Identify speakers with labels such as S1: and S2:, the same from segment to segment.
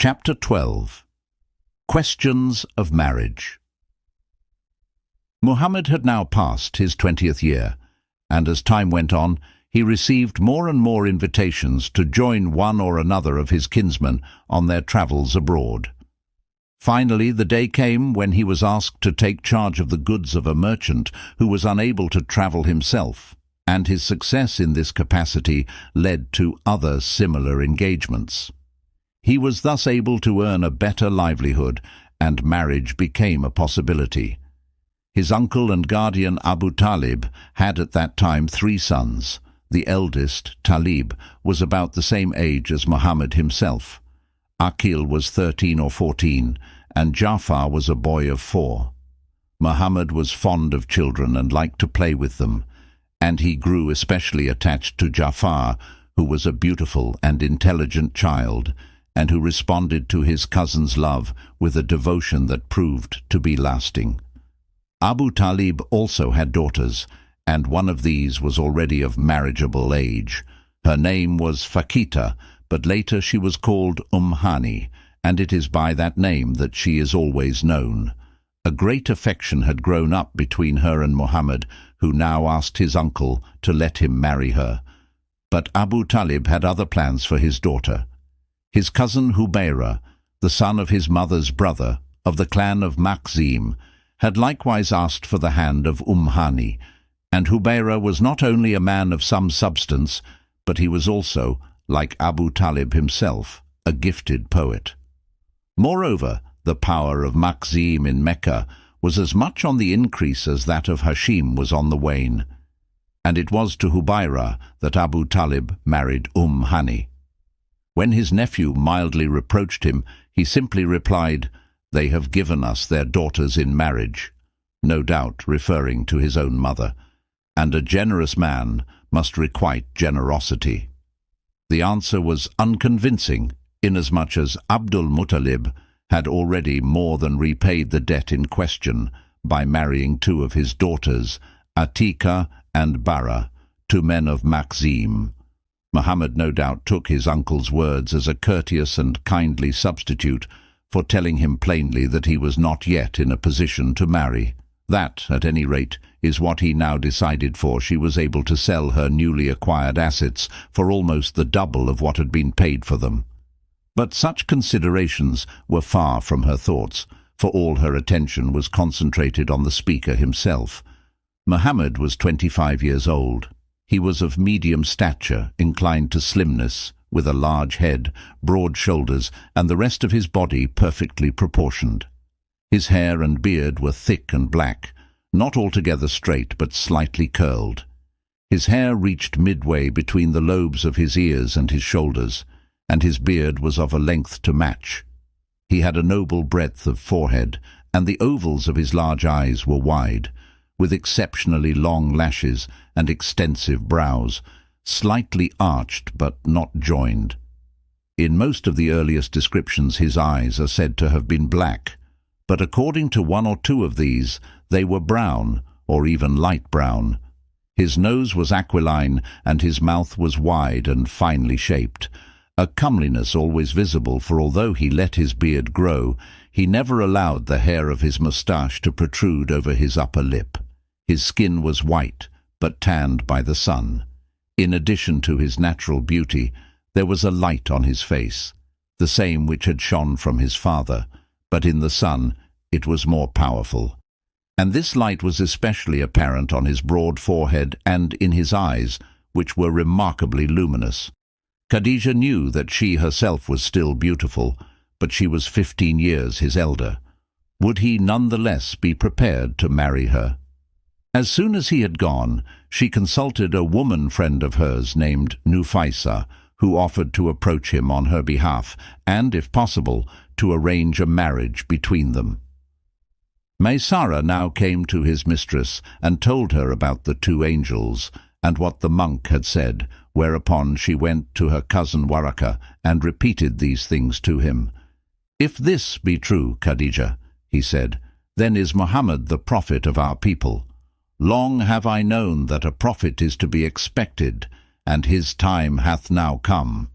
S1: Chapter 12. Questions of Marriage. Muhammad had now passed his 20th year, and as time went on, he received more and more invitations to join one or another of his kinsmen on their travels abroad. Finally, the day came when he was asked to take charge of the goods of a merchant who was unable to travel himself, and his success in this capacity led to other similar engagements. He was thus able to earn a better livelihood, and marriage became a possibility. His uncle and guardian Abu Talib had at that time 3 sons. The eldest, Talib, was about the same age as Muhammad himself. Aqil was 13 or 14, and Ja'far was a boy of 4. Muhammad was fond of children and liked to play with them, and he grew especially attached to Ja'far, who was a beautiful and intelligent child, and who responded to his cousin's love with a devotion that proved to be lasting. Abu Talib also had daughters, and one of these was already of marriageable age. Her name was Fakita, but later she was called Hani, and it is by that name that she is always known. A great affection had grown up between her and Muhammad, who now asked his uncle to let him marry her. But Abu Talib had other plans for his daughter. His cousin Hubayra, the son of his mother's brother, of the clan of Makhzim, had likewise asked for the hand of Hani, and Hubayra was not only a man of some substance, but he was also, like Abu Talib himself, a gifted poet. Moreover, the power of Makhzim in Mecca was as much on the increase as that of Hashim was on the wane, and it was to Hubayra that Abu Talib married Hani. When his nephew mildly reproached him, he simply replied, "They have given us their daughters in marriage," no doubt referring to his own mother, and a generous man must requite generosity. The answer was unconvincing, inasmuch as Abdul Muttalib had already more than repaid the debt in question by marrying 2 of his daughters, Atika and Bara, to men of Makhzim. Muhammad no doubt took his uncle's words as a courteous and kindly substitute for telling him plainly that he was not yet in a position to marry. That, at any rate, is what he now decided, for she was able to sell her newly acquired assets for almost the double of what had been paid for them. But such considerations were far from her thoughts, for all her attention was concentrated on the speaker himself. Muhammad was 25 years old. He was of medium stature, inclined to slimness, with a large head, broad shoulders, and the rest of his body perfectly proportioned. His hair and beard were thick and black, not altogether straight but slightly curled. His hair reached midway between the lobes of his ears and his shoulders, and his beard was of a length to match. He had a noble breadth of forehead, and the ovals of his large eyes were wide, with exceptionally long lashes and extensive brows, slightly arched but not joined. In most of the earliest descriptions his eyes are said to have been black, but according to 1 or 2 of these, they were brown, or even light brown. His nose was aquiline, and his mouth was wide and finely shaped, a comeliness always visible, for although he let his beard grow, he never allowed the hair of his moustache to protrude over his upper lip. His skin was white, but tanned by the sun. In addition to his natural beauty, there was a light on his face, the same which had shone from his father, but in the sun it was more powerful. And this light was especially apparent on his broad forehead and in his eyes, which were remarkably luminous. Khadija knew that she herself was still beautiful, but she was 15 years his elder. Would he nonetheless be prepared to marry her? As soon as he had gone, she consulted a woman friend of hers named Nufaisa, who offered to approach him on her behalf and, if possible, to arrange a marriage between them. Maysara now came to his mistress and told her about the 2 angels and what the monk had said, whereupon she went to her cousin Waraka and repeated these things to him. "If this be true, Khadija," he said, "then is Muhammad the prophet of our people. Long have I known that a prophet is to be expected, and his time hath now come."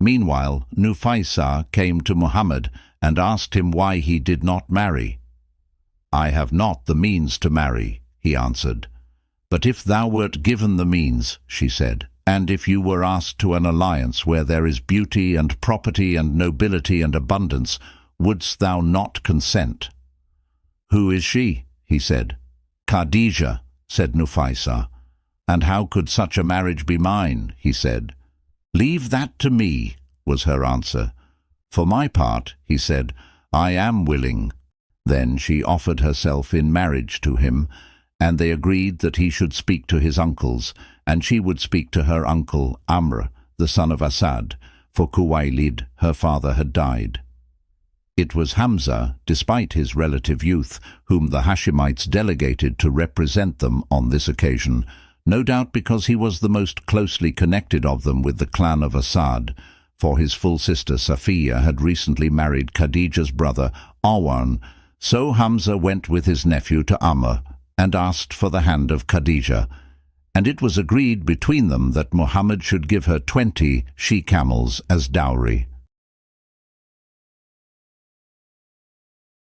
S1: Meanwhile, Nufaisah came to Muhammad and asked him why he did not marry. "I have not the means to marry," he answered. "But if thou wert given the means," she said, "and if you were asked to an alliance where there is beauty and property and nobility and abundance, wouldst thou not consent?" "Who is she?" he said. "Khadijah," said Nufaisah. "And how could such a marriage be mine?" he said. "Leave that to me," was her answer. "For my part," he said, "I am willing." Then she offered herself in marriage to him, and they agreed that he should speak to his uncles, and she would speak to her uncle Amr, the son of Asad, for Khuwaylid, her father, had died. It was Hamza, despite his relative youth, whom the Hashemites delegated to represent them on this occasion, no doubt because he was the most closely connected of them with the clan of Asad, for his full sister Safiya had recently married Khadijah's brother Awan. So Hamza went with his nephew to Amr and asked for the hand of Khadijah, and it was agreed between them that Muhammad should give her 20 she-camels as dowry.